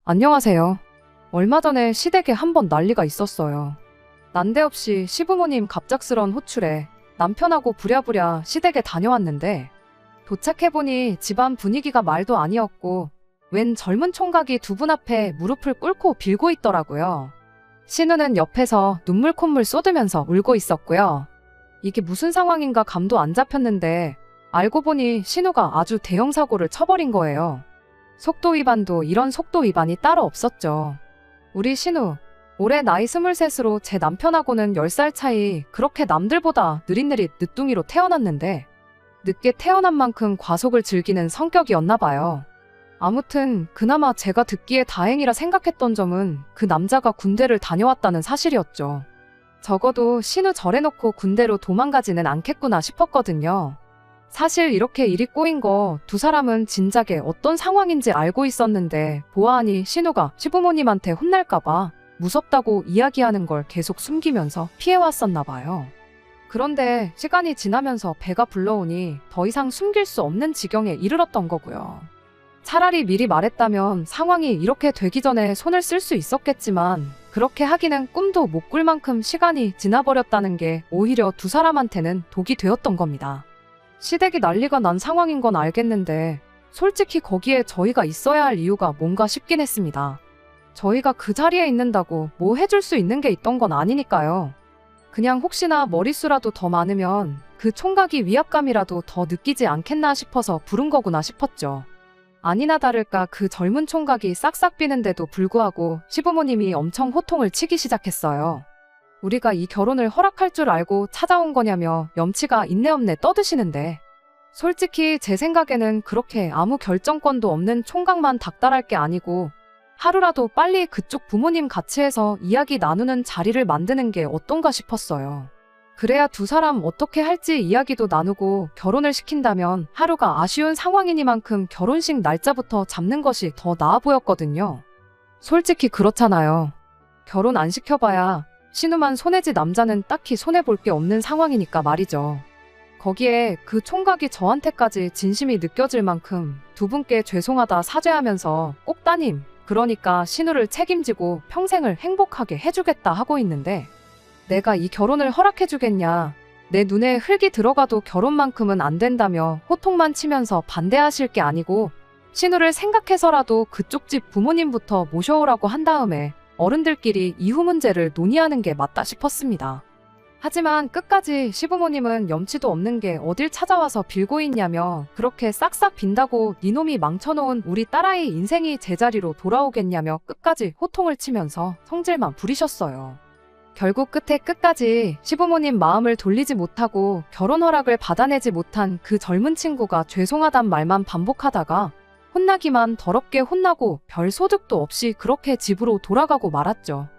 안녕하세요. 얼마 전에 시댁에 한번 난리가 있었어요. 난데없이 시부모님 갑작스런 호출에 남편하고 부랴부랴 시댁에 다녀왔는데 도착해보니 집안 분위기가 말도 아니었고 웬 젊은 총각이 두 분 앞에 무릎을 꿇고 빌고 있더라고요. 신우는 옆에서 눈물 콧물 쏟으면서 울고 있었고요. 이게 무슨 상황인가 감도 안 잡혔는데 알고 보니 신우가 아주 대형 사고를 쳐버린 거예요. 속도 위반도 이런 속도 위반이 따로 없었죠. 우리 신우, 올해 나이 23으로 제 남편하고는 10살 차이, 그렇게 남들보다 느릿느릿 늦둥이로 태어났는데 늦게 태어난 만큼 과속을 즐기는 성격이었나 봐요. 아무튼 그나마 제가 듣기에 다행이라 생각했던 점은 그 남자가 군대를 다녀왔다는 사실이었죠. 적어도 신우 절해놓고 군대로 도망가지는 않겠구나 싶었거든요. 사실 이렇게 일이 꼬인 거 두 사람은 진작에 어떤 상황인지 알고 있었는데 보아하니 신우가 시부모님한테 혼날까봐 무섭다고 이야기하는 걸 계속 숨기면서 피해왔었나 봐요. 그런데 시간이 지나면서 배가 불러오니 더 이상 숨길 수 없는 지경에 이르렀던 거고요. 차라리 미리 말했다면 상황이 이렇게 되기 전에 손을 쓸 수 있었겠지만 그렇게 하기는 꿈도 못 꿀 만큼 시간이 지나버렸다는 게 오히려 두 사람한테는 독이 되었던 겁니다. 시댁이 난리가 난 상황인 건 알겠는데 솔직히 거기에 저희가 있어야 할 이유가 뭔가 싶긴 했습니다. 저희가 그 자리에 있는다고 뭐 해줄 수 있는 게 있던 건 아니니까요. 그냥 혹시나 머릿수라도 더 많으면 그 총각이 위압감이라도 더 느끼지 않겠나 싶어서 부른 거구나 싶었죠. 아니나 다를까 그 젊은 총각이 싹싹 비는데도 불구하고 시부모님이 엄청 호통을 치기 시작했어요. 우리가 이 결혼을 허락할 줄 알고 찾아온 거냐며 염치가 있네 없네 떠드시는데 솔직히 제 생각에는 그렇게 아무 결정권도 없는 총각만 닥달할 게 아니고 하루라도 빨리 그쪽 부모님 같이 해서 이야기 나누는 자리를 만드는 게 어떤가 싶었어요. 그래야 두 사람 어떻게 할지 이야기도 나누고 결혼을 시킨다면 하루가 아쉬운 상황이니만큼 결혼식 날짜부터 잡는 것이 더 나아 보였거든요. 솔직히 그렇잖아요. 결혼 안 시켜봐야 신우만 손해지 남자는 딱히 손해볼 게 없는 상황이니까 말이죠. 거기에 그 총각이 저한테까지 진심이 느껴질 만큼 두 분께 죄송하다 사죄하면서 꼭 따님, 그러니까 신우를 책임지고 평생을 행복하게 해주겠다 하고 있는데 내가 이 결혼을 허락해주겠냐, 내 눈에 흙이 들어가도 결혼만큼은 안 된다며 호통만 치면서 반대하실 게 아니고 신우를 생각해서라도 그쪽 집 부모님부터 모셔오라고 한 다음에 어른들끼리 이후 문제를 논의하는 게 맞다 싶었습니다. 하지만 끝까지 시부모님은 염치도 없는 게 어딜 찾아와서 빌고 있냐며 그렇게 싹싹 빈다고 니놈이 망쳐놓은 우리 딸아이 인생이 제자리로 돌아오겠냐며 끝까지 호통을 치면서 성질만 부리셨어요. 결국 끝까지 시부모님 마음을 돌리지 못하고 결혼 허락을 받아내지 못한 그 젊은 친구가 죄송하단 말만 반복하다가 혼나기만 더럽게 혼나고 별 소득도 없이 그렇게 집으로 돌아가고 말았죠.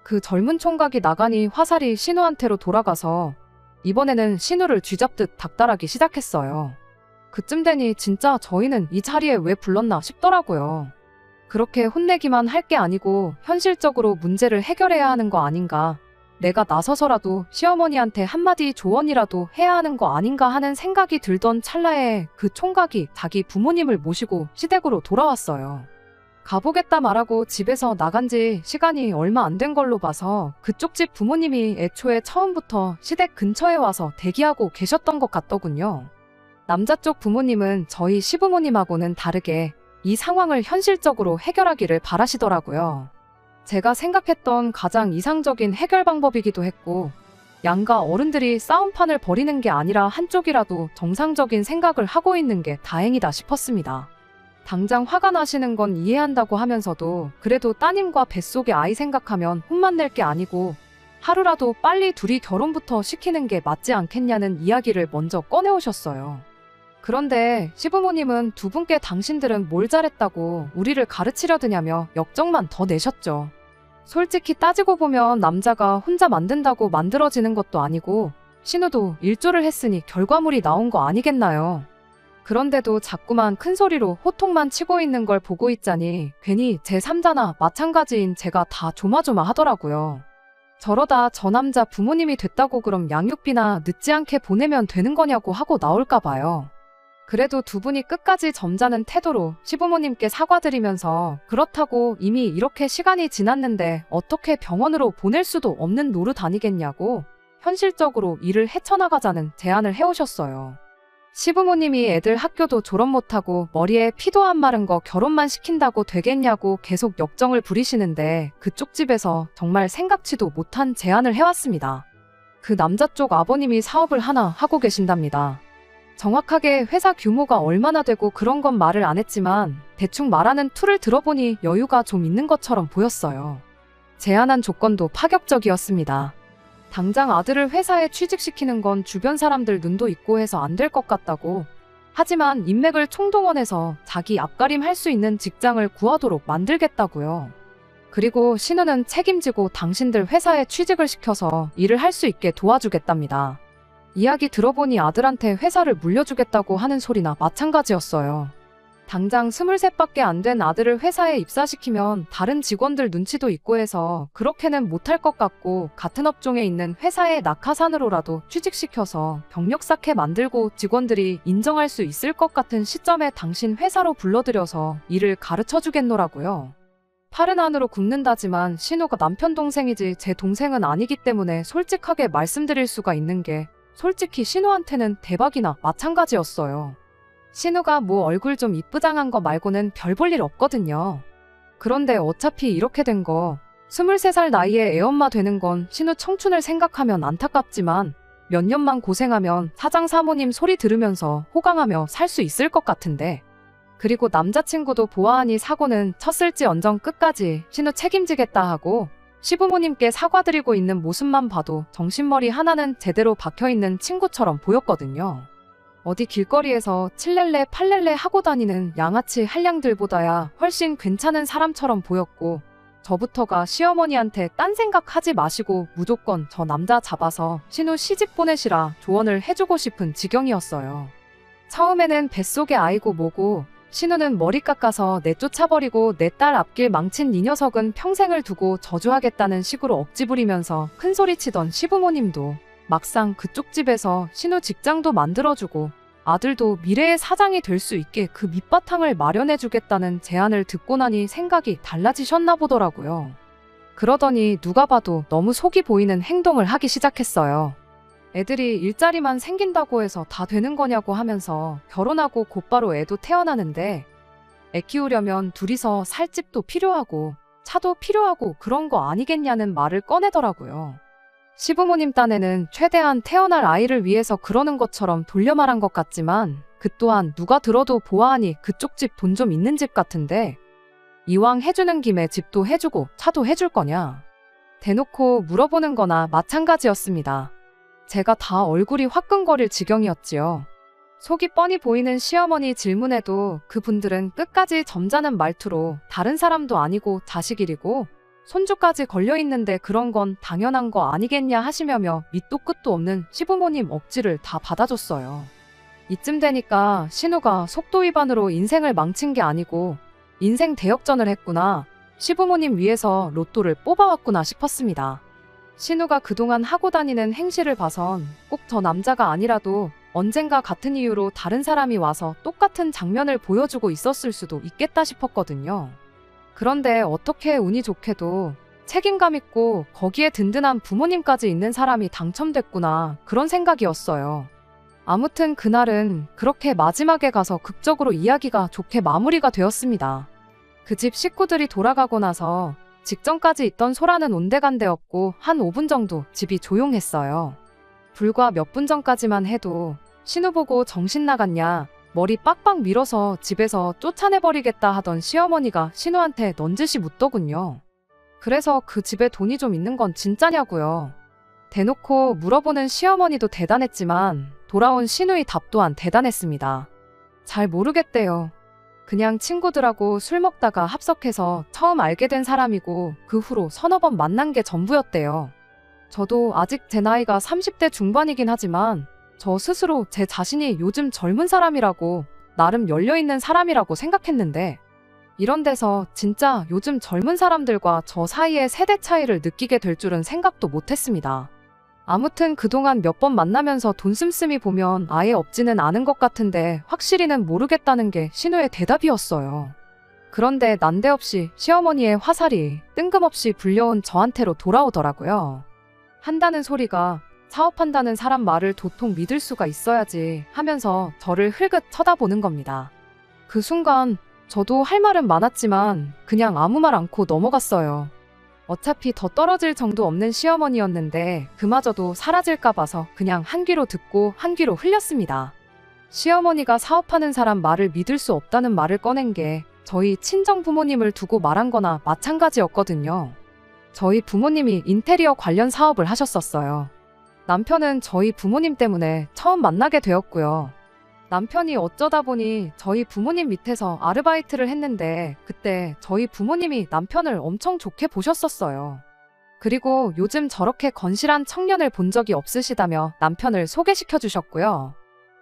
그 젊은 총각이 나가니 화살이 신우한테로 돌아가서 이번에는 신우를 쥐잡듯 닥달하기 시작했어요. 그쯤 되니 진짜 저희는 이 자리에 왜 불렀나 싶더라고요. 그렇게 혼내기만 할 게 아니고 현실적으로 문제를 해결해야 하는 거 아닌가, 내가 나서서라도 시어머니한테 한마디 조언이라도 해야 하는 거 아닌가 하는 생각이 들던 찰나에 그 총각이 자기 부모님을 모시고 시댁으로 돌아왔어요. 가보겠다 말하고 집에서 나간 지 시간이 얼마 안 된 걸로 봐서 그쪽 집 부모님이 애초에 처음부터 시댁 근처에 와서 대기하고 계셨던 것 같더군요. 남자 쪽 부모님은 저희 시부모님하고는 다르게 이 상황을 현실적으로 해결하기를 바라시더라고요. 제가 생각했던 가장 이상적인 해결 방법이기도 했고 양가 어른들이 싸움판을 벌이는 게 아니라 한쪽이라도 정상적인 생각을 하고 있는 게 다행이다 싶었습니다. 당장 화가 나시는 건 이해한다고 하면서도 그래도 따님과 뱃속의 아이 생각하면 혼만 낼 게 아니고 하루라도 빨리 둘이 결혼부터 시키는 게 맞지 않겠냐는 이야기를 먼저 꺼내오셨어요. 그런데 시부모님은 두 분께 당신들은 뭘 잘했다고 우리를 가르치려 드냐며 역정만 더 내셨죠. 솔직히 따지고 보면 남자가 혼자 만든다고 만들어지는 것도 아니고 신우도 일조를 했으니 결과물이 나온 거 아니겠나요? 그런데도 자꾸만 큰 소리로 호통만 치고 있는 걸 보고 있자니 괜히 제3자나 마찬가지인 제가 다 조마조마하더라고요. 저러다 저 남자 부모님이 됐다고 그럼 양육비나 늦지 않게 보내면 되는 거냐고 하고 나올까 봐요. 그래도 두 분이 끝까지 점잖은 태도로 시부모님께 사과드리면서 그렇다고 이미 이렇게 시간이 지났는데 어떻게 병원으로 보낼 수도 없는 노릇 아니겠냐고 현실적으로 일을 헤쳐나가자는 제안을 해오셨어요. 시부모님이 애들 학교도 졸업 못하고 머리에 피도 안 마른 거 결혼만 시킨다고 되겠냐고 계속 역정을 부리시는데 그쪽 집에서 정말 생각지도 못한 제안을 해왔습니다. 그 남자 쪽 아버님이 사업을 하나 하고 계신답니다. 정확하게 회사 규모가 얼마나 되고 그런 건 말을 안 했지만 대충 말하는 투를 들어보니 여유가 좀 있는 것처럼 보였어요. 제안한 조건도 파격적이었습니다. 당장 아들을 회사에 취직시키는 건 주변 사람들 눈도 있고 해서 안 될 것 같다고. 하지만 인맥을 총동원해서 자기 앞가림 할 수 있는 직장을 구하도록 만들겠다고요. 그리고 신우는 책임지고 당신들 회사에 취직을 시켜서 일을 할 수 있게 도와주겠답니다. 이야기 들어보니 아들한테 회사를 물려주겠다고 하는 소리나 마찬가지였어요. 당장 23밖에 안 된 아들을 회사에 입사시키면 다른 직원들 눈치도 있고 해서 그렇게는 못할 것 같고 같은 업종에 있는 회사의 낙하산으로라도 취직시켜서 경력 쌓게 만들고 직원들이 인정할 수 있을 것 같은 시점에 당신 회사로 불러들여서 일을 가르쳐주겠노라고요. 팔은 안으로 굽는다지만 신우가 남편 동생이지 제 동생은 아니기 때문에 솔직하게 말씀드릴 수가 있는 게 솔직히 신우한테는 대박이나 마찬가지였어요. 신우가 뭐 얼굴 좀 이쁘장한 거 말고는 별 볼 일 없거든요. 그런데 어차피 이렇게 된 거 23살 나이에 애엄마 되는 건 신우 청춘을 생각하면 안타깝지만 몇 년만 고생하면 사장 사모님 소리 들으면서 호강하며 살 수 있을 것 같은데 그리고 남자친구도 보아하니 사고는 쳤을지언정 끝까지 신우 책임지겠다 하고 시부모님께 사과드리고 있는 모습만 봐도 정신머리 하나는 제대로 박혀있는 친구처럼 보였거든요. 어디 길거리에서 칠렐레 팔렐레 하고 다니는 양아치 한량들보다야 훨씬 괜찮은 사람처럼 보였고 저부터가 시어머니한테 딴 생각하지 마시고 무조건 저 남자 잡아서 신우 시집 보내시라 조언을 해주고 싶은 지경이었어요. 처음에는 뱃속에 아이고 뭐고 신우는 머리 깎아서 내쫓아버리고 내 딸 앞길 망친 이 녀석은 평생을 두고 저주하겠다는 식으로 억지 부리면서 큰소리치던 시부모님도 막상 그쪽 집에서 신우 직장도 만들어주고 아들도 미래의 사장이 될 수 있게 그 밑바탕을 마련해주겠다는 제안을 듣고 나니 생각이 달라지셨나 보더라고요. 그러더니 누가 봐도 너무 속이 보이는 행동을 하기 시작했어요. 애들이 일자리만 생긴다고 해서 다 되는 거냐고 하면서 결혼하고 곧바로 애도 태어나는데 애 키우려면 둘이서 살 집도 필요하고 차도 필요하고 그런 거 아니겠냐는 말을 꺼내더라고요. 시부모님 딴에는 최대한 태어날 아이를 위해서 그러는 것처럼 돌려 말한 것 같지만 그 또한 누가 들어도 보아하니 그쪽 집 돈 좀 있는 집 같은데 이왕 해주는 김에 집도 해주고 차도 해줄 거냐 대놓고 물어보는 거나 마찬가지였습니다. 제가 다 얼굴이 화끈거릴 지경이었지요. 속이 뻔히 보이는 시어머니 질문에도 그분들은 끝까지 점잖은 말투로 다른 사람도 아니고 자식이리고 손주까지 걸려있는데 그런 건 당연한 거 아니겠냐 하시며며 밑도 끝도 없는 시부모님 억지를 다 받아줬어요. 이쯤 되니까 신우가 속도 위반으로 인생을 망친 게 아니고 인생 대역전을 했구나, 시부모님 위해서 로또를 뽑아왔구나 싶었습니다. 신우가 그동안 하고 다니는 행실을 봐선 꼭 저 남자가 아니라도 언젠가 같은 이유로 다른 사람이 와서 똑같은 장면을 보여주고 있었을 수도 있겠다 싶었거든요. 그런데 어떻게 운이 좋게도 책임감 있고 거기에 든든한 부모님까지 있는 사람이 당첨됐구나 그런 생각이었어요. 아무튼 그날은 그렇게 마지막에 가서 극적으로 이야기가 좋게 마무리가 되었습니다. 그 집 식구들이 돌아가고 나서 직전까지 있던 소란은 온데간데없고 한 5분 정도 집이 조용했어요. 불과 몇 분 전까지만 해도 신우 보고 정신 나갔냐, 머리 빡빡 밀어서 집에서 쫓아내버리겠다 하던 시어머니가 신우한테 넌지시 묻더군요. 그래서 그 집에 돈이 좀 있는 건 진짜냐고요. 대놓고 물어보는 시어머니도 대단했지만 돌아온 신우의 답 또한 대단했습니다. 잘 모르겠대요. 그냥 친구들하고 술 먹다가 합석해서 처음 알게 된 사람이고 그 후로 서너 번 만난 게 전부였대요. 저도 아직 제 나이가 30대 중반이긴 하지만 저 스스로 제 자신이 요즘 젊은 사람이라고 나름 열려있는 사람이라고 생각했는데 이런 데서 진짜 요즘 젊은 사람들과 저 사이의 세대 차이를 느끼게 될 줄은 생각도 못했습니다. 아무튼 그동안 몇 번 만나면서 돈 씀씀이 보면 아예 없지는 않은 것 같은데 확실히는 모르겠다는 게 신우의 대답이었어요. 그런데 난데없이 시어머니의 화살이 뜬금없이 불려온 저한테로 돌아오더라고요. 한다는 소리가 사업한다는 사람 말을 도통 믿을 수가 있어야지 하면서 저를 흘긋 쳐다보는 겁니다. 그 순간 저도 할 말은 많았지만 그냥 아무 말 않고 넘어갔어요. 어차피 더 떨어질 정도 없는 시어머니였는데 그마저도 사라질까 봐서 그냥 한 귀로 듣고 한 귀로 흘렸습니다. 시어머니가 사업하는 사람 말을 믿을 수 없다는 말을 꺼낸 게 저희 친정 부모님을 두고 말한 거나 마찬가지였거든요. 저희 부모님이 인테리어 관련 사업을 하셨었어요. 남편은 저희 부모님 때문에 처음 만나게 되었고요. 남편이 어쩌다 보니 저희 부모님 밑에서 아르바이트를 했는데 그때 저희 부모님이 남편을 엄청 좋게 보셨었어요. 그리고 요즘 저렇게 건실한 청년을 본 적이 없으시다며 남편을 소개시켜 주셨고요.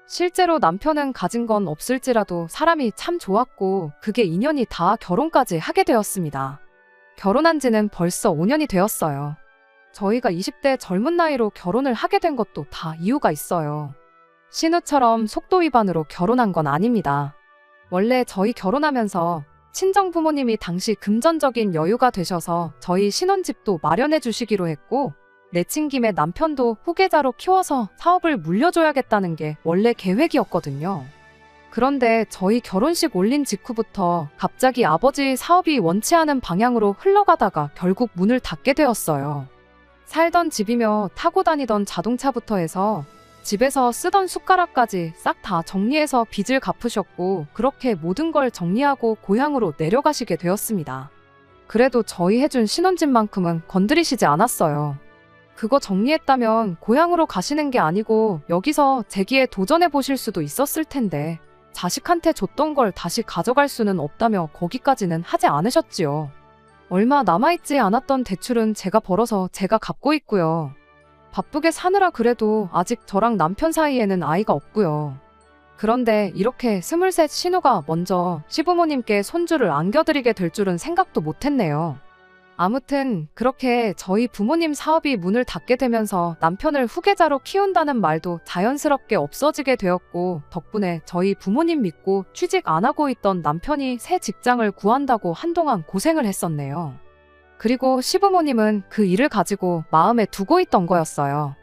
실제로 남편은 가진 건 없을지라도 사람이 참 좋았고 그게 인연이 다 결혼까지 하게 되었습니다. 결혼한 지는 벌써 5년이 되었어요. 저희가 20대 젊은 나이로 결혼을 하게 된 것도 다 이유가 있어요. 신우처럼 속도 위반으로 결혼한 건 아닙니다. 원래 저희 결혼하면서 친정 부모님이 당시 금전적인 여유가 되셔서 저희 신혼집도 마련해 주시기로 했고 내친 김에 남편도 후계자로 키워서 사업을 물려줘야겠다는 게 원래 계획이었거든요. 그런데 저희 결혼식 올린 직후부터 갑자기 아버지 사업이 원치 않은 방향으로 흘러가다가 결국 문을 닫게 되었어요. 살던 집이며 타고 다니던 자동차부터 해서 집에서 쓰던 숟가락까지 싹 다 정리해서 빚을 갚으셨고 그렇게 모든 걸 정리하고 고향으로 내려가시게 되었습니다. 그래도 저희 해준 신혼집만큼은 건드리시지 않았어요. 그거 정리했다면 고향으로 가시는 게 아니고 여기서 재기에 도전해 보실 수도 있었을 텐데 자식한테 줬던 걸 다시 가져갈 수는 없다며 거기까지는 하지 않으셨지요. 얼마 남아있지 않았던 대출은 제가 벌어서 제가 갚고 있고요. 바쁘게 사느라 그래도 아직 저랑 남편 사이에는 아이가 없고요. 그런데 이렇게 23 신우가 먼저 시부모님께 손주를 안겨드리게 될 줄은 생각도 못했네요. 아무튼 그렇게 저희 부모님 사업이 문을 닫게 되면서 남편을 후계자로 키운다는 말도 자연스럽게 없어지게 되었고 덕분에 저희 부모님 믿고 취직 안 하고 있던 남편이 새 직장을 구한다고 한동안 고생을 했었네요. 그리고 시부모님은 그 일을 가지고 마음에 두고 있던 거였어요.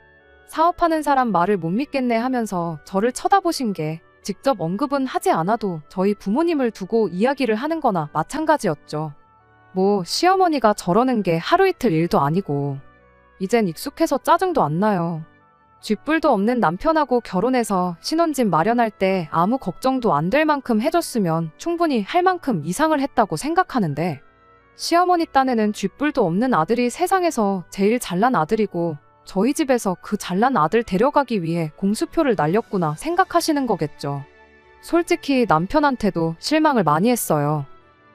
사업하는 사람 말을 못 믿겠네 하면서 저를 쳐다보신 게 직접 언급은 하지 않아도 저희 부모님을 두고 이야기를 하는 거나 마찬가지였죠. 뭐 시어머니가 저러는 게 하루 이틀 일도 아니고 이젠 익숙해서 짜증도 안 나요. 쥐뿔도 없는 남편하고 결혼해서 신혼집 마련할 때 아무 걱정도 안 될 만큼 해줬으면 충분히 할 만큼 이상을 했다고 생각하는데 시어머니 딴에는 쥐뿔도 없는 아들이 세상에서 제일 잘난 아들이고 저희 집에서 그 잘난 아들 데려가기 위해 공수표를 날렸구나 생각하시는 거겠죠. 솔직히 남편한테도 실망을 많이 했어요.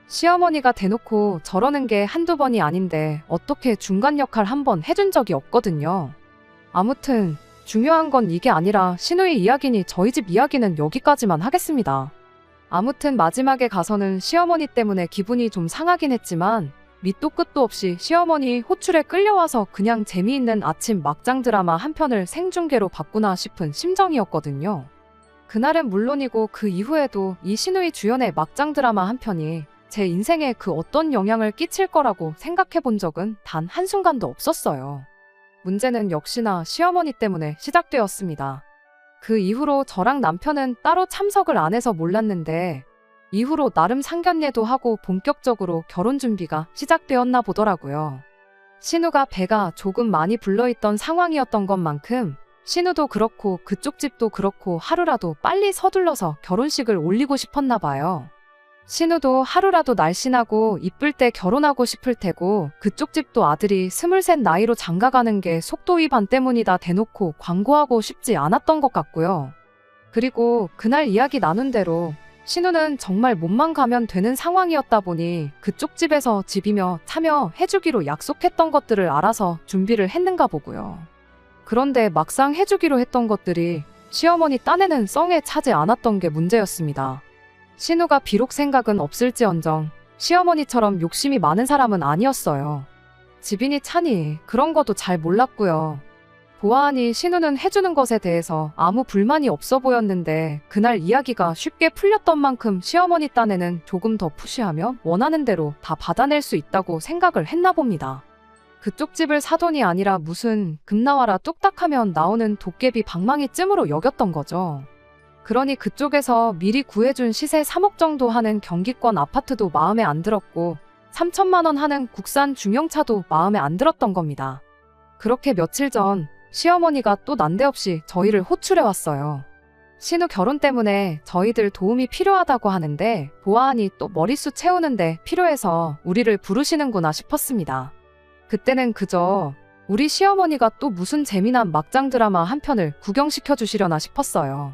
시어머니가 대놓고 저러는 게 한두 번이 아닌데 어떻게 중간 역할 한 번 해준 적이 없거든요. 아무튼 중요한 건 이게 아니라 신우의 이야기니 저희 집 이야기는 여기까지만 하겠습니다. 아무튼 마지막에 가서는 시어머니 때문에 기분이 좀 상하긴 했지만 밑도 끝도 없이 시어머니 호출에 끌려와서 그냥 재미있는 아침 막장 드라마 한 편을 생중계로 봤구나 싶은 심정이었거든요. 그날은 물론이고 그 이후에도 이 신우이 주연의 막장 드라마 한 편이 제 인생에 그 어떤 영향을 끼칠 거라고 생각해 본 적은 단 한순간도 없었어요. 문제는 역시나 시어머니 때문에 시작되었습니다. 그 이후로 저랑 남편은 따로 참석을 안 해서 몰랐는데 이후로 나름 상견례도 하고 본격적으로 결혼 준비가 시작되었나 보더라고요. 신우가 배가 조금 많이 불러있던 상황이었던 것만큼 신우도 그렇고 그쪽 집도 그렇고 하루라도 빨리 서둘러서 결혼식을 올리고 싶었나 봐요. 신우도 하루라도 날씬하고 이쁠 때 결혼하고 싶을 테고 그쪽 집도 아들이 23 나이로 장가가는 게 속도 위반 때문이다 대놓고 광고하고 싶지 않았던 것 같고요. 그리고 그날 이야기 나눈 대로 신우는 정말 몸만 가면 되는 상황이었다 보니 그쪽 집에서 집이며 차며 해주기로 약속했던 것들을 알아서 준비를 했는가 보고요. 그런데 막상 해주기로 했던 것들이 시어머니 딴에는 썽에 차지 않았던 게 문제였습니다. 신우가 비록 생각은 없을지언정 시어머니처럼 욕심이 많은 사람은 아니었어요. 집이니 차니 그런 것도 잘 몰랐고요. 보아하니 신우는 해주는 것에 대해서 아무 불만이 없어 보였는데 그날 이야기가 쉽게 풀렸던 만큼 시어머니 딴에는 조금 더 푸시하면 원하는 대로 다 받아낼 수 있다고 생각을 했나 봅니다. 그쪽 집을 사돈이 아니라 무슨 금나와라 뚝딱하면 나오는 도깨비 방망이 쯤으로 여겼던 거죠. 그러니 그쪽에서 미리 구해준 시세 3억 정도 하는 경기권 아파트도 마음에 안 들었고 3천만 원 하는 국산 중형차도 마음에 안 들었던 겁니다. 그렇게 며칠 전 시어머니가 또 난데없이 저희를 호출해 왔어요. 신우 결혼 때문에 저희들 도움이 필요하다고 하는데 보아하니 또 머릿수 채우는데 필요해서 우리를 부르시는구나 싶었습니다. 그때는 그저 우리 시어머니가 또 무슨 재미난 막장 드라마 한 편을 구경시켜 주시려나 싶었어요.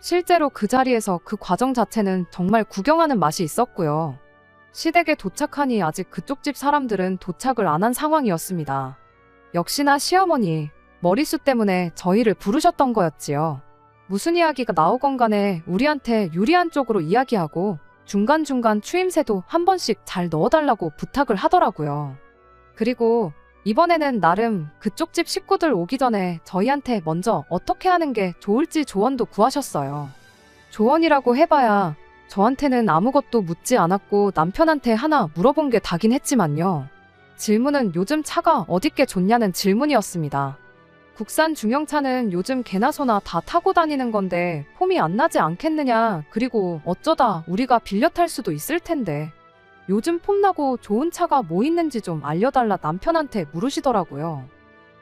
실제로 그 자리에서 그 과정 자체는 정말 구경하는 맛이 있었고요. 시댁에 도착하니 아직 그쪽 집 사람들은 도착을 안 한 상황이었습니다. 역시나 시어머니 머릿수 때문에 저희를 부르셨던 거였지요. 무슨 이야기가 나오건 간에 우리한테 유리한 쪽으로 이야기하고 중간중간 추임새도 한 번씩 잘 넣어달라고 부탁을 하더라고요. 그리고 이번에는 나름 그쪽 집 식구들 오기 전에 저희한테 먼저 어떻게 하는 게 좋을지 조언도 구하셨어요. 조언이라고 해봐야 저한테는 아무것도 묻지 않았고 남편한테 하나 물어본 게 다긴 했지만요. 질문은 요즘 차가 어딨게 좋냐는 질문이었습니다. 국산 중형차는 요즘 개나 소나 다 타고 다니는 건데 폼이 안 나지 않겠느냐. 그리고 어쩌다 우리가 빌려 탈 수도 있을 텐데 요즘 폼나고 좋은 차가 뭐 있는지 좀 알려달라 남편한테 물으시더라고요.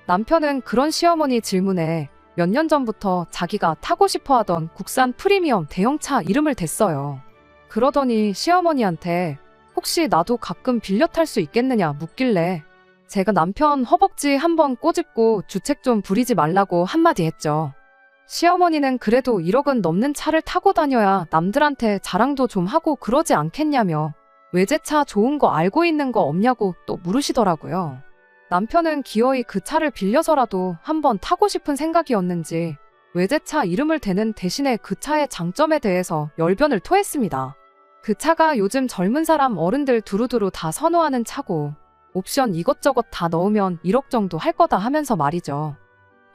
남편은 그런 시어머니 질문에 몇 년 전부터 자기가 타고 싶어 하던 국산 프리미엄 대형차 이름을 댔어요. 그러더니 시어머니한테 혹시 나도 가끔 빌려 탈 수 있겠느냐 묻길래 제가 남편 허벅지 한번 꼬집고 주책 좀 부리지 말라고 한마디 했죠. 시어머니는 그래도 1억은 넘는 차를 타고 다녀야 남들한테 자랑도 좀 하고 그러지 않겠냐며 외제차 좋은 거 알고 있는 거 없냐고 또 물으시더라고요. 남편은 기어이 그 차를 빌려서라도 한번 타고 싶은 생각이었는지 외제차 이름을 대는 대신에 그 차의 장점에 대해서 열변을 토했습니다. 그 차가 요즘 젊은 사람 어른들 두루두루 다 선호하는 차고 옵션 이것저것 다 넣으면 1억 정도 할 거다 하면서 말이죠.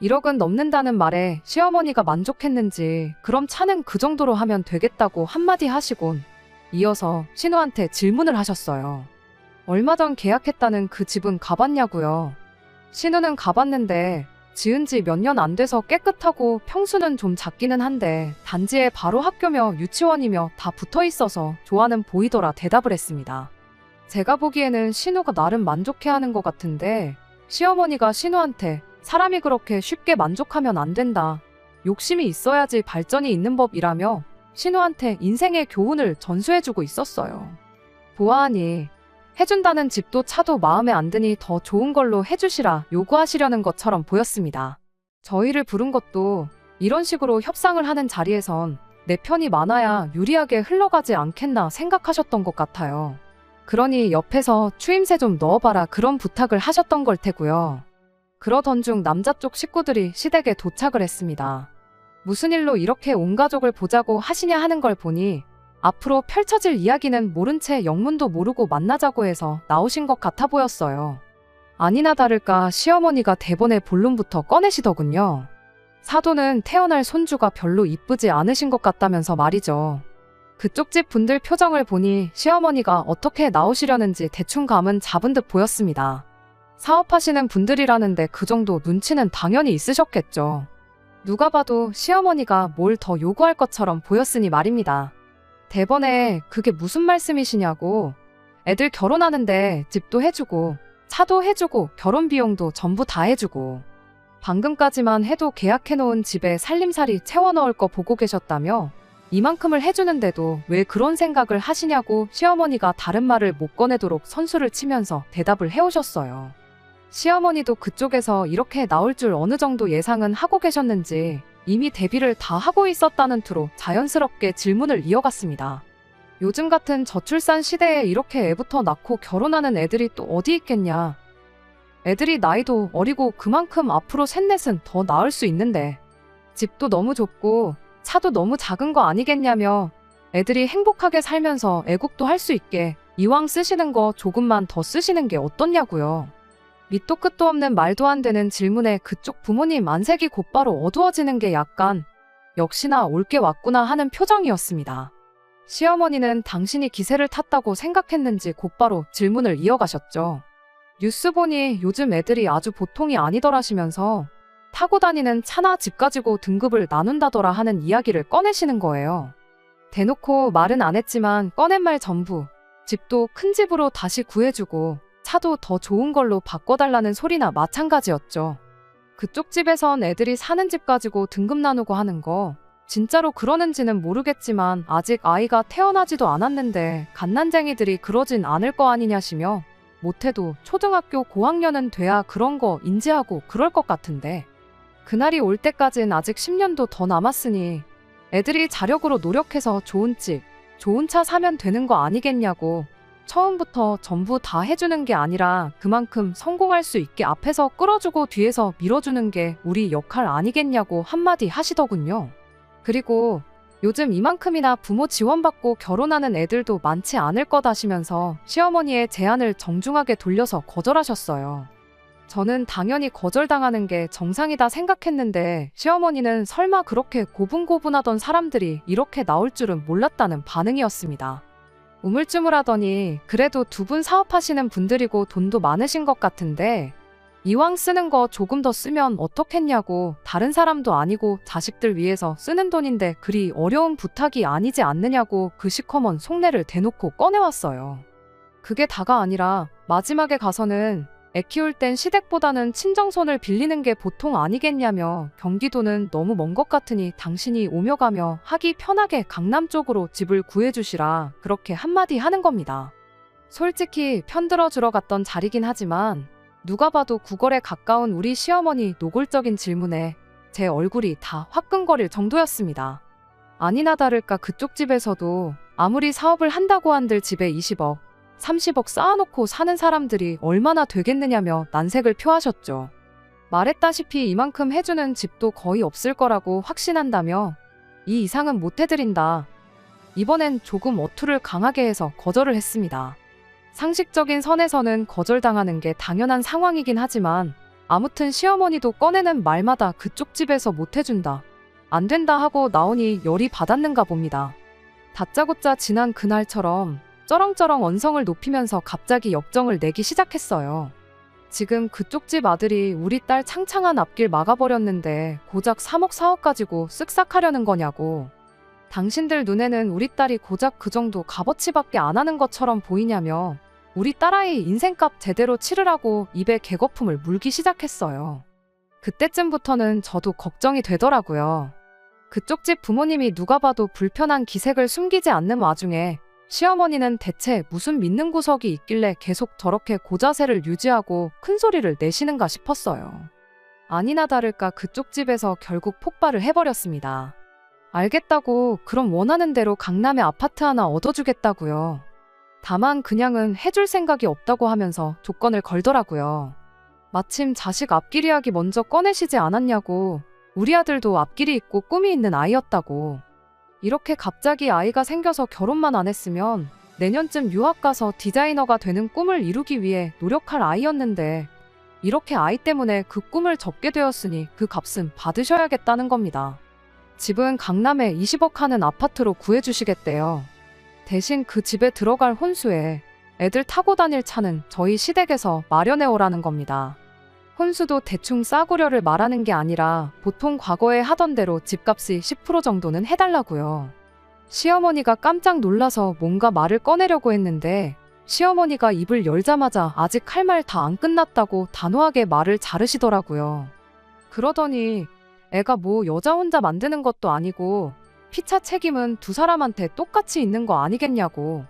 1억은 넘는다는 말에 시어머니가 만족했는지 그럼 차는 그 정도로 하면 되겠다고 한마디 하시곤 이어서 신우한테 질문을 하셨어요. 얼마 전 계약했다는 그 집은 가봤냐고요. 신우는 가봤는데 지은 지 몇 년 안 돼서 깨끗하고 평수는 좀 작기는 한데 단지에 바로 학교며 유치원이며 다 붙어 있어서 좋아는 보이더라 대답을 했습니다. 제가 보기에는 신우가 나름 만족해하는 것 같은데 시어머니가 신우한테 사람이 그렇게 쉽게 만족하면 안 된다. 욕심이 있어야지 발전이 있는 법이라며 신우한테 인생의 교훈을 전수해주고 있었어요. 보아하니 해준다는 집도 차도 마음에 안 드니 더 좋은 걸로 해주시라 요구하시려는 것처럼 보였습니다. 저희를 부른 것도 이런 식으로 협상을 하는 자리에선 내 편이 많아야 유리하게 흘러가지 않겠나 생각하셨던 것 같아요. 그러니 옆에서 추임새 좀 넣어봐라 그런 부탁을 하셨던 걸 테고요. 그러던 중 남자 쪽 식구들이 시댁에 도착을 했습니다. 무슨 일로 이렇게 온 가족을 보자고 하시냐 하는 걸 보니 앞으로 펼쳐질 이야기는 모른 채 영문도 모르고 만나자고 해서 나오신 것 같아 보였어요. 아니나 다를까 시어머니가 대본의 본론부터 꺼내시더군요. 사돈은 태어날 손주가 별로 이쁘지 않으신 것 같다면서 말이죠. 그쪽 집 분들 표정을 보니 시어머니가 어떻게 나오시려는지 대충 감은 잡은 듯 보였습니다. 사업하시는 분들이라는데 그 정도 눈치는 당연히 있으셨겠죠. 누가 봐도 시어머니가 뭘 더 요구할 것처럼 보였으니 말입니다. 대번에 그게 무슨 말씀이시냐고. 애들 결혼하는데 집도 해주고 차도 해주고 결혼 비용도 전부 다 해주고 방금까지만 해도 계약해놓은 집에 살림살이 채워넣을 거 보고 계셨다며 이만큼을 해주는데도 왜 그런 생각을 하시냐고 시어머니가 다른 말을 못 꺼내도록 선수를 치면서 대답을 해오셨어요. 시어머니도 그쪽에서 이렇게 나올 줄 어느 정도 예상은 하고 계셨는지 이미 대비를 다 하고 있었다는 투로 자연스럽게 질문을 이어갔습니다. 요즘 같은 저출산 시대에 이렇게 애부터 낳고 결혼하는 애들이 또 어디 있겠냐. 애들이 나이도 어리고 그만큼 앞으로 셋넷은 더 낳을 수 있는데 집도 너무 좁고 차도 너무 작은 거 아니겠냐며 애들이 행복하게 살면서 애국도 할 수 있게 이왕 쓰시는 거 조금만 더 쓰시는 게 어떻냐고요. 밑도 끝도 없는 말도 안 되는 질문에 그쪽 부모님 안색이 곧바로 어두워지는 게 약간 역시나 올 게 왔구나 하는 표정이었습니다. 시어머니는 당신이 기세를 탔다고 생각했는지 곧바로 질문을 이어가셨죠. 뉴스 보니 요즘 애들이 아주 보통이 아니더라시면서 타고 다니는 차나 집 가지고 등급을 나눈다더라 하는 이야기를 꺼내시는 거예요. 대놓고 말은 안 했지만 꺼낸 말 전부 집도 큰 집으로 다시 구해주고 차도 더 좋은 걸로 바꿔달라는 소리나 마찬가지였죠. 그쪽 집에선 애들이 사는 집 가지고 등급 나누고 하는 거 진짜로 그러는지는 모르겠지만 아직 아이가 태어나지도 않았는데 갓난쟁이들이 그러진 않을 거 아니냐시며 못해도 초등학교 고학년은 돼야 그런 거 인지하고 그럴 것 같은데 그날이 올 때까진 아직 10년도 더 남았으니 애들이 자력으로 노력해서 좋은 집, 좋은 차 사면 되는 거 아니겠냐고 처음부터 전부 다 해주는 게 아니라 그만큼 성공할 수 있게 앞에서 끌어주고 뒤에서 밀어주는 게 우리 역할 아니겠냐고 한마디 하시더군요. 그리고 요즘 이만큼이나 부모 지원받고 결혼하는 애들도 많지 않을 거다시면서 시어머니의 제안을 정중하게 돌려서 거절하셨어요. 저는 당연히 거절당하는 게 정상이다 생각했는데 시어머니는 설마 그렇게 고분고분하던 사람들이 이렇게 나올 줄은 몰랐다는 반응이었습니다. 우물쭈물하더니 그래도 두 분 사업하시는 분들이고 돈도 많으신 것 같은데 이왕 쓰는 거 조금 더 쓰면 어떻겠냐고 다른 사람도 아니고 자식들 위해서 쓰는 돈인데 그리 어려운 부탁이 아니지 않느냐고 그 시커먼 속내를 대놓고 꺼내왔어요. 그게 다가 아니라 마지막에 가서는 애 키울 땐 시댁보다는 친정손을 빌리는 게 보통 아니겠냐며 경기도는 너무 먼 것 같으니 당신이 오며 가며 하기 편하게 강남 쪽으로 집을 구해주시라 그렇게 한마디 하는 겁니다. 솔직히 편들어 주러 갔던 자리긴 하지만 누가 봐도 구걸에 가까운 우리 시어머니 노골적인 질문에 제 얼굴이 다 화끈거릴 정도였습니다. 아니나 다를까 그쪽 집에서도 아무리 사업을 한다고 한들 집에 20억, 30억 쌓아놓고 사는 사람들이 얼마나 되겠느냐며 난색을 표하셨죠. 말했다시피 이만큼 해주는 집도 거의 없을 거라고 확신한다며 이 이상은 못 해드린다. 이번엔 조금 어투를 강하게 해서 거절을 했습니다. 상식적인 선에서는 거절당하는 게 당연한 상황이긴 하지만 아무튼 시어머니도 꺼내는 말마다 그쪽 집에서 못 해준다. 안 된다 하고 나오니 열이 받았는가 봅니다. 다짜고짜 지난 그날처럼 쩌렁쩌렁 언성을 높이면서 갑자기 역정을 내기 시작했어요. 지금 그쪽 집 아들이 우리 딸 창창한 앞길 막아버렸는데 고작 3억 4억 가지고 쓱싹하려는 거냐고. 당신들 눈에는 우리 딸이 고작 그 정도 값어치밖에 안 하는 것처럼 보이냐며 우리 딸아이 인생값 제대로 치르라고 입에 개거품을 물기 시작했어요. 그때쯤부터는 저도 걱정이 되더라고요. 그쪽 집 부모님이 누가 봐도 불편한 기색을 숨기지 않는 와중에 시어머니는 대체 무슨 믿는 구석이 있길래 계속 저렇게 고자세를 유지하고 큰 소리를 내시는가 싶었어요. 아니나 다를까 그쪽 집에서 결국 폭발을 해버렸습니다. 알겠다고 그럼 원하는 대로 강남에 아파트 하나 얻어주겠다고요. 다만 그냥은 해줄 생각이 없다고 하면서 조건을 걸더라고요. 마침 자식 앞길 이야기 먼저 꺼내시지 않았냐고. 우리 아들도 앞길이 있고 꿈이 있는 아이였다고. 이렇게 갑자기 아이가 생겨서 결혼만 안 했으면 내년쯤 유학 가서 디자이너가 되는 꿈을 이루기 위해 노력할 아이였는데 이렇게 아이 때문에 그 꿈을 접게 되었으니 그 값은 받으셔야겠다는 겁니다. 집은 강남에 20억 하는 아파트로 구해주시겠대요. 대신 그 집에 들어갈 혼수에 애들 타고 다닐 차는 저희 시댁에서 마련해 오라는 겁니다. 혼수도 대충 싸구려를 말하는 게 아니라 보통 과거에 하던 대로 집값이 10% 정도는 해달라고요. 시어머니가 깜짝 놀라서 뭔가 말을 꺼내려고 했는데 시어머니가 입을 열자마자 아직 할 말 다 안 끝났다고 단호하게 말을 자르시더라고요. 그러더니 애가 뭐 여자 혼자 만드는 것도 아니고 피차 책임은 두 사람한테 똑같이 있는 거 아니겠냐고.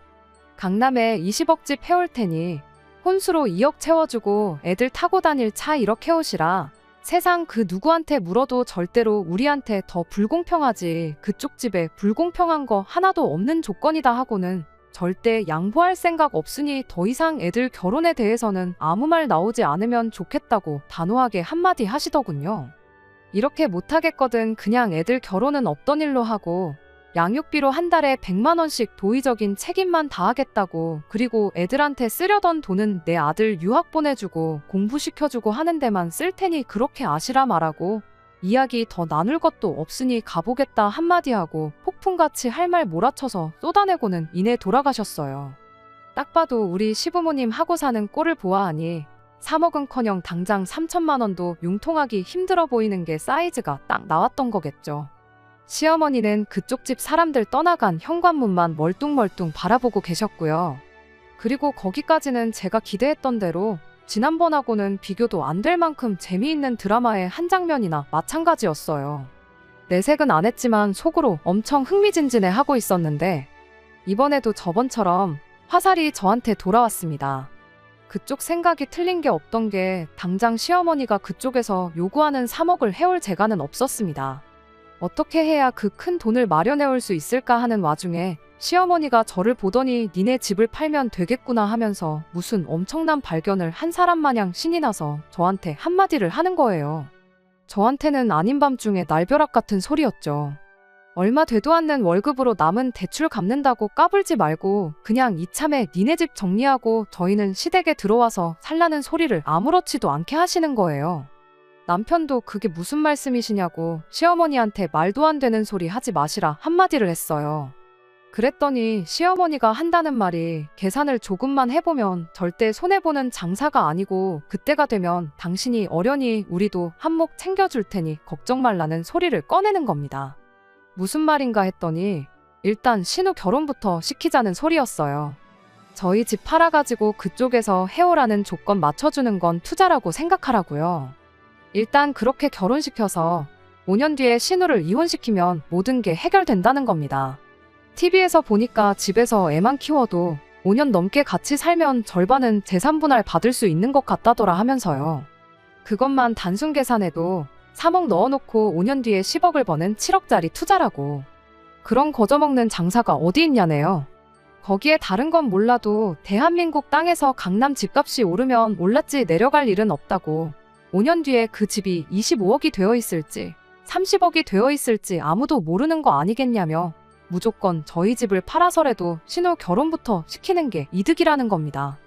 강남에 20억 집 해올 테니 혼수로 2억 채워주고 애들 타고 다닐 차 1억 해오시라. 세상 그 누구한테 물어도 절대로 우리한테 더 불공평하지 그쪽 집에 불공평한 거 하나도 없는 조건이다 하고는 절대 양보할 생각 없으니 더 이상 애들 결혼에 대해서는 아무 말 나오지 않으면 좋겠다고 단호하게 한마디 하시더군요. 이렇게 못하겠거든 그냥 애들 결혼은 없던 일로 하고 양육비로 한 달에 100만 원씩 도의적인 책임만 다하겠다고, 그리고 애들한테 쓰려던 돈은 내 아들 유학 보내주고 공부시켜주고 하는 데만 쓸 테니 그렇게 아시라 말하고, 이야기 더 나눌 것도 없으니 가보겠다 한마디 하고 폭풍같이 할 말 몰아쳐서 쏟아내고는 이내 돌아가셨어요. 딱 봐도 우리 시부모님 하고 사는 꼴을 보아하니 3억은커녕 당장 3천만 원도 융통하기 힘들어 보이는 게 사이즈가 딱 나왔던 거겠죠. 시어머니는 그쪽 집 사람들 떠나간 현관문만 멀뚱멀뚱 바라보고 계셨고요. 그리고 거기까지는 제가 기대했던 대로 지난번하고는 비교도 안 될 만큼 재미있는 드라마의 한 장면이나 마찬가지였어요. 내색은 안 했지만 속으로 엄청 흥미진진해 하고 있었는데 이번에도 저번처럼 화살이 저한테 돌아왔습니다. 그쪽 생각이 틀린 게 없던 게 당장 시어머니가 그쪽에서 요구하는 3억을 해올 재간은 없었습니다. 어떻게 해야 그 큰 돈을 마련해올 수 있을까 하는 와중에 시어머니가 저를 보더니 니네 집을 팔면 되겠구나 하면서 무슨 엄청난 발견을 한 사람 마냥 신이 나서 저한테 한마디를 하는 거예요. 저한테는 아닌 밤중에 날벼락 같은 소리였죠. 얼마 되도 않는 월급으로 남은 대출 갚는다고 까불지 말고 그냥 이참에 니네 집 정리하고 저희는 시댁에 들어와서 살라는 소리를 아무렇지도 않게 하시는 거예요. 남편도 그게 무슨 말씀이시냐고 시어머니한테 말도 안 되는 소리 하지 마시라 한마디를 했어요. 그랬더니 시어머니가 한다는 말이 계산을 조금만 해보면 절대 손해보는 장사가 아니고 그때가 되면 당신이 어련히 우리도 한몫 챙겨줄 테니 걱정 말라는 소리를 꺼내는 겁니다. 무슨 말인가 했더니 일단 신우 결혼부터 시키자는 소리였어요. 저희 집 팔아가지고 그쪽에서 해오라는 조건 맞춰주는 건 투자라고 생각하라고요. 일단 그렇게 결혼시켜서 5년 뒤에 신우를 이혼시키면 모든 게 해결된다는 겁니다. TV에서 보니까 집에서 애만 키워도 5년 넘게 같이 살면 절반은 재산분할 받을 수 있는 것 같다더라 하면서요. 그것만 단순 계산해도 3억 넣어놓고 5년 뒤에 10억을 버는 7억짜리 투자라고. 그런 거저먹는 장사가 어디 있냐네요. 거기에 다른 건 몰라도 대한민국 땅에서 강남 집값이 오르면 올랐지 내려갈 일은 없다고. 5년 뒤에 그 집이 25억이 되어 있을지 30억이 되어 있을지 아무도 모르는 거 아니겠냐며 무조건 저희 집을 팔아서라도 신우 결혼부터 시키는 게 이득이라는 겁니다.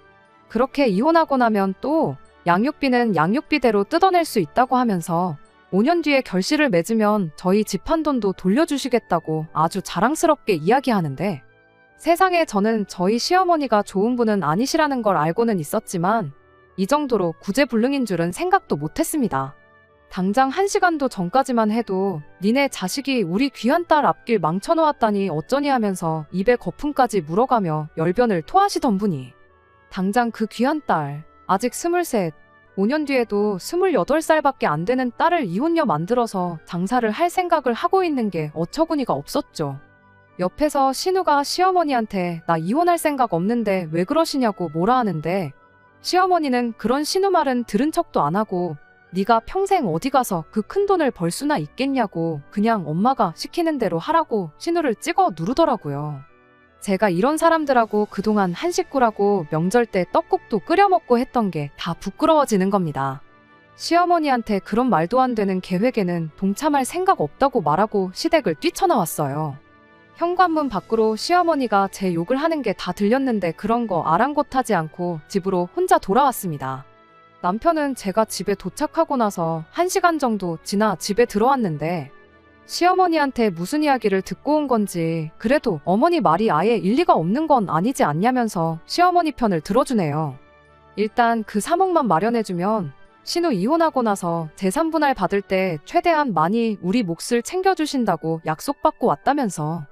그렇게 이혼하고 나면 또 양육비는 양육비대로 뜯어낼 수 있다고 하면서 5년 뒤에 결실을 맺으면 저희 집 한 돈도 돌려주시겠다고 아주 자랑스럽게 이야기하는데 세상에 저는 저희 시어머니가 좋은 분은 아니시라는 걸 알고는 있었지만 이 정도로 구제불능인 줄은 생각도 못했습니다. 당장 1시간도 전까지만 해도 니네 자식이 우리 귀한 딸 앞길 망쳐놓았다니 어쩌니 하면서 입에 거품까지 물어가며 열변을 토하시던 분이 당장 그 귀한 딸 아직 23, 5년 뒤에도 28살밖에 안 되는 딸을 이혼녀 만들어서 장사를 할 생각을 하고 있는 게 어처구니가 없었죠. 옆에서 신우가 시어머니한테 나 이혼할 생각 없는데 왜 그러시냐고 뭐라 하는데 시어머니는 그런 신우 말은 들은 척도 안 하고 네가 평생 어디 가서 그 큰 돈을 벌 수나 있겠냐고 그냥 엄마가 시키는 대로 하라고 신우를 찍어 누르더라고요. 제가 이런 사람들하고 그동안 한 식구라고 명절 때 떡국도 끓여 먹고 했던 게 다 부끄러워지는 겁니다. 시어머니한테 그런 말도 안 되는 계획에는 동참할 생각 없다고 말하고 시댁을 뛰쳐나왔어요. 현관문 밖으로 시어머니가 제 욕을 하는 게 다 들렸는데 그런 거 아랑곳하지 않고 집으로 혼자 돌아왔습니다. 남편은 제가 집에 도착하고 나서 1시간 정도 지나 집에 들어왔는데 시어머니한테 무슨 이야기를 듣고 온 건지 그래도 어머니 말이 아예 일리가 없는 건 아니지 않냐면서 시어머니 편을 들어주네요. 일단 그 3억만 마련해주면 신우 이혼하고 나서 재산분할 받을 때 최대한 많이 우리 몫을 챙겨주신다고 약속받고 왔다면서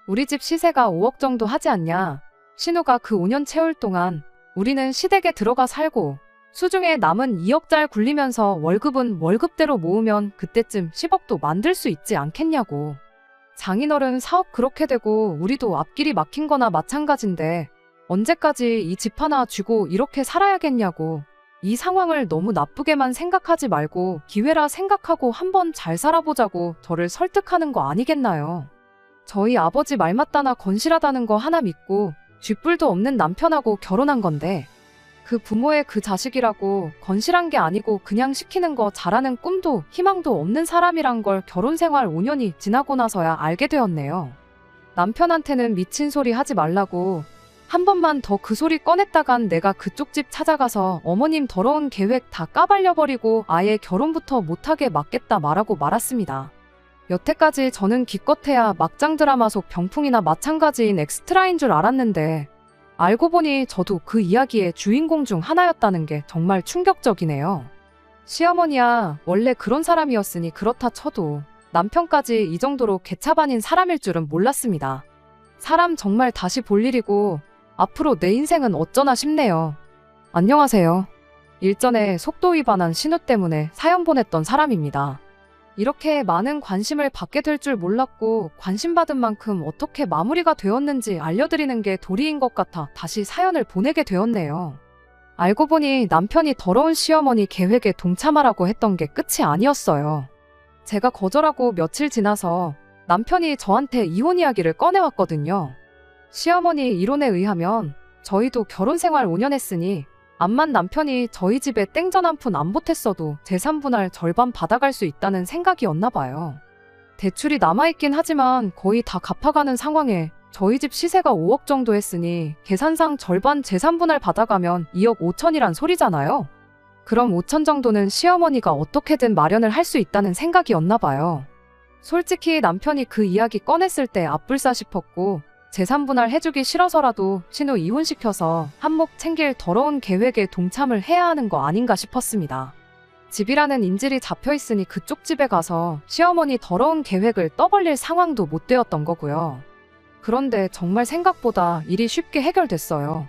우리 집 시세가 5억 정도 하지 않냐. 신우가 그 5년 채울 동안 우리는 시댁에 들어가 살고 수중에 남은 2억잘 굴리면서 월급은 월급대로 모으면 그때쯤 10억도 만들 수 있지 않겠냐고. 장인어른 사업 그렇게 되고 우리도 앞길이 막힌 거나 마찬가지인데 언제까지 이 집 하나 쥐고 이렇게 살아야겠냐고. 이 상황을 너무 나쁘게만 생각하지 말고 기회라 생각하고 한번 잘 살아보자고 저를 설득하는 거 아니겠나요. 저희 아버지 말 맞다나 건실하다는 거 하나 믿고 쥐뿔도 없는 남편하고 결혼한 건데 그 부모의 그 자식이라고 건실한 게 아니고 그냥 시키는 거 잘하는 꿈도 희망도 없는 사람이란 걸 결혼 생활 5년이 지나고 나서야 알게 되었네요. 남편한테는 미친 소리 하지 말라고, 한 번만 더 그 소리 꺼냈다간 내가 그쪽 집 찾아가서 어머님 더러운 계획 다 까발려버리고 아예 결혼부터 못하게 막겠다 말하고 말았습니다. 여태까지 저는 기껏해야 막장 드라마 속 병풍이나 마찬가지인 엑스트라인 줄 알았는데 알고 보니 저도 그 이야기의 주인공 중 하나였다는 게 정말 충격적이네요. 시어머니야, 원래 그런 사람이었으니 그렇다 쳐도 남편까지 이 정도로 개차반인 사람일 줄은 몰랐습니다. 사람 정말 다시 볼 일이고 앞으로 내 인생은 어쩌나 싶네요. 안녕하세요. 일전에 속도 위반한 신호 때문에 사연 보냈던 사람입니다. 이렇게 많은 관심을 받게 될 줄 몰랐고 관심받은 만큼 어떻게 마무리가 되었는지 알려드리는 게 도리인 것 같아 다시 사연을 보내게 되었네요. 알고 보니 남편이 더러운 시어머니 계획에 동참하라고 했던 게 끝이 아니었어요. 제가 거절하고 며칠 지나서 남편이 저한테 이혼 이야기를 꺼내왔거든요. 시어머니 이론에 의하면 저희도 결혼 생활 5년 했으니 암만 남편이 저희 집에 땡전 한 푼 안 보탰어도 재산 분할 절반 받아갈 수 있다는 생각이었나 봐요. 대출이 남아있긴 하지만 거의 다 갚아가는 상황에 저희 집 시세가 5억 정도 했으니 계산상 절반 재산 분할 받아가면 2억 5천이란 소리잖아요. 그럼 5천 정도는 시어머니가 어떻게든 마련을 할 수 있다는 생각이었나 봐요. 솔직히 남편이 그 이야기 꺼냈을 때 앞불싸 싶었고 재산 분할 해주기 싫어서라도 신우 이혼시켜서 한몫 챙길 더러운 계획에 동참을 해야 하는 거 아닌가 싶었습니다. 집이라는 인질이 잡혀있으니 그쪽 집에 가서 시어머니 더러운 계획을 떠벌릴 상황도 못 되었던 거고요. 그런데 정말 생각보다 일이 쉽게 해결됐어요.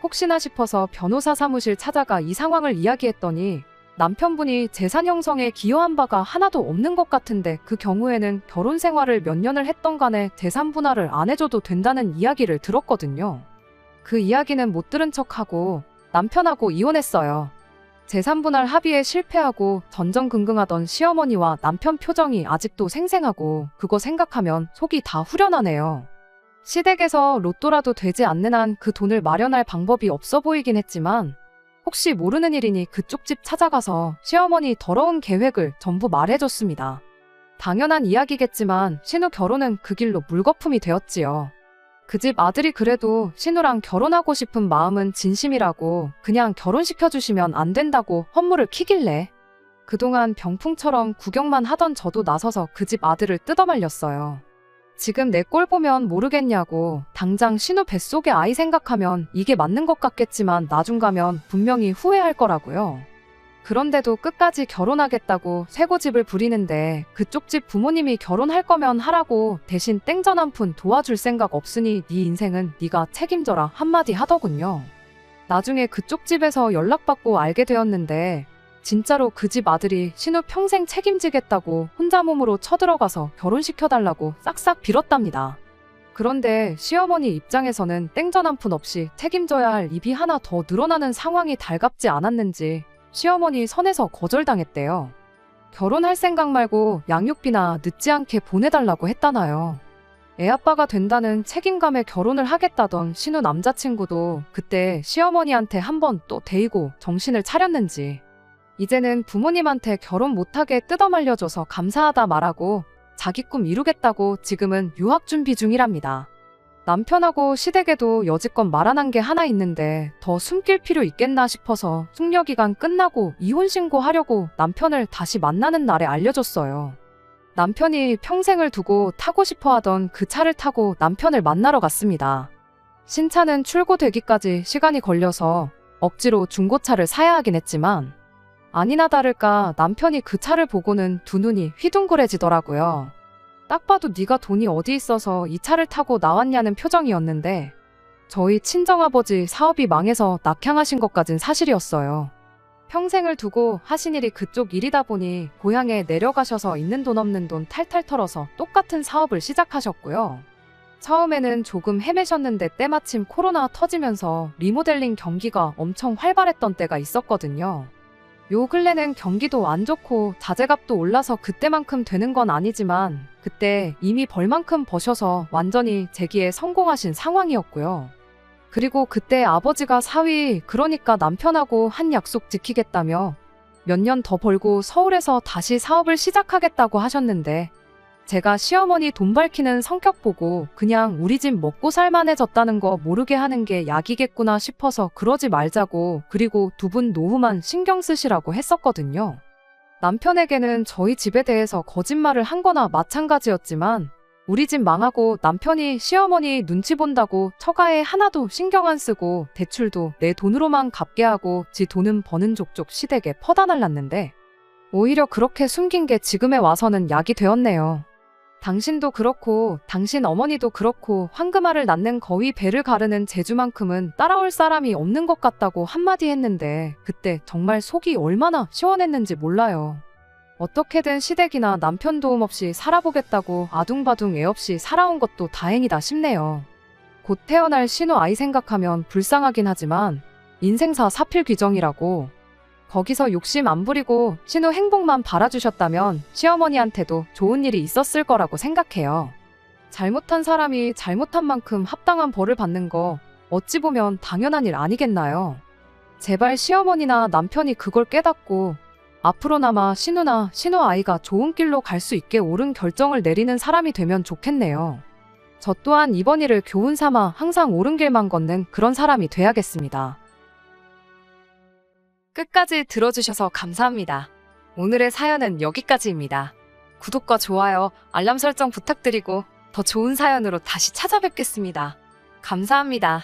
혹시나 싶어서 변호사 사무실 찾아가 이 상황을 이야기했더니 남편분이 재산 형성에 기여한 바가 하나도 없는 것 같은데 그 경우에는 결혼 생활을 몇 년을 했던 간에 재산 분할을 안 해줘도 된다는 이야기를 들었거든요. 그 이야기는 못 들은 척하고 남편하고 이혼했어요. 재산 분할 합의에 실패하고 전전긍긍하던 시어머니와 남편 표정이 아직도 생생하고 그거 생각하면 속이 다 후련하네요. 시댁에서 로또라도 되지 않는 한 그 돈을 마련할 방법이 없어 보이긴 했지만 혹시 모르는 일이니 그쪽 집 찾아가서 시어머니 더러운 계획을 전부 말해줬습니다. 당연한 이야기겠지만 신우 결혼은 그 길로 물거품이 되었지요. 그 집 아들이 그래도 신우랑 결혼하고 싶은 마음은 진심이라고 그냥 결혼시켜주시면 안 된다고 헛물을 키길래 그동안 병풍처럼 구경만 하던 저도 나서서 그 집 아들을 뜯어말렸어요. 지금 내 꼴 보면 모르겠냐고 당장 신우 뱃속의 아이 생각하면 이게 맞는 것 같겠지만 나중 가면 분명히 후회할 거라고요. 그런데도 끝까지 결혼하겠다고 쇠고집을 부리는데 그쪽 집 부모님이 결혼할 거면 하라고 대신 땡전 한 푼 도와줄 생각 없으니 네 인생은 네가 책임져라 한마디 하더군요. 나중에 그쪽 집에서 연락받고 알게 되었는데 진짜로 그 집 아들이 신우 평생 책임지겠다고 혼자 몸으로 쳐들어가서 결혼시켜달라고 싹싹 빌었답니다. 그런데 시어머니 입장에서는 땡전 한 푼 없이 책임져야 할 입이 하나 더 늘어나는 상황이 달갑지 않았는지 시어머니 선에서 거절당했대요. 결혼할 생각 말고 양육비나 늦지 않게 보내달라고 했다나요. 애아빠가 된다는 책임감에 결혼을 하겠다던 신우 남자친구도 그때 시어머니한테 한번 또 데이고 정신을 차렸는지 이제는 부모님한테 결혼 못하게 뜯어말려줘서 감사하다 말하고 자기 꿈 이루겠다고 지금은 유학 준비 중이랍니다. 남편하고 시댁에도 여지껏 말 안 한 게 하나 있는데 더 숨길 필요 있겠나 싶어서 숙려기간 끝나고 이혼 신고하려고 남편을 다시 만나는 날에 알려줬어요. 남편이 평생을 두고 타고 싶어 하던 그 차를 타고 남편을 만나러 갔습니다. 신차는 출고되기까지 시간이 걸려서 억지로 중고차를 사야 하긴 했지만 아니나 다를까 남편이 그 차를 보고는 두 눈이 휘둥그레지더라고요. 딱 봐도 네가 돈이 어디 있어서 이 차를 타고 나왔냐는 표정이었는데 저희 친정아버지 사업이 망해서 낙향하신 것까진 사실이었어요. 평생을 두고 하신 일이 그쪽 일이다 보니 고향에 내려가셔서 있는 돈 없는 돈 탈탈 털어서 똑같은 사업을 시작하셨고요. 처음에는 조금 헤매셨는데 때마침 코로나 터지면서 리모델링 경기가 엄청 활발했던 때가 있었거든요. 요 근래는 경기도 안 좋고 자재값도 올라서 그때만큼 되는 건 아니지만 그때 이미 벌만큼 버셔서 완전히 재기에 성공하신 상황이었고요. 그리고 그때 아버지가 사위 그러니까 남편하고 한 약속 지키겠다며 몇 년 더 벌고 서울에서 다시 사업을 시작하겠다고 하셨는데 제가 시어머니 돈 밝히는 성격 보고 그냥 우리 집 먹고 살만해졌다는 거 모르게 하는 게 약이겠구나 싶어서 그러지 말자고, 그리고 두 분 노후만 신경 쓰시라고 했었거든요. 남편에게는 저희 집에 대해서 거짓말을 한 거나 마찬가지였지만 우리 집 망하고 남편이 시어머니 눈치 본다고 처가에 하나도 신경 안 쓰고 대출도 내 돈으로만 갚게 하고 지 돈은 버는 족족 시댁에 퍼다 날랐는데 오히려 그렇게 숨긴 게 지금에 와서는 약이 되었네요. 당신도 그렇고 당신 어머니도 그렇고 황금알을 낳는 거위 배를 가르는 재주만큼은 따라올 사람이 없는 것 같다고 한마디 했는데 그때 정말 속이 얼마나 시원했는지 몰라요. 어떻게든 시댁이나 남편 도움 없이 살아보겠다고 아둥바둥 애 없이 살아온 것도 다행이다 싶네요. 곧 태어날 신우 아이 생각하면 불쌍하긴 하지만 인생사 사필귀정이라고, 거기서 욕심 안 부리고 신우 행복만 바라주셨다면 시어머니한테도 좋은 일이 있었을 거라고 생각해요. 잘못한 사람이 잘못한 만큼 합당한 벌을 받는 거 어찌 보면 당연한 일 아니겠나요? 제발 시어머니나 남편이 그걸 깨닫고 앞으로나마 신우나 신우 아이가 좋은 길로 갈 수 있게 옳은 결정을 내리는 사람이 되면 좋겠네요. 저 또한 이번 일을 교훈 삼아 항상 옳은 길만 걷는 그런 사람이 돼야겠습니다. 끝까지 들어주셔서 감사합니다. 오늘의 사연은 여기까지입니다. 구독과 좋아요, 알람 설정 부탁드리고 더 좋은 사연으로 다시 찾아뵙겠습니다. 감사합니다.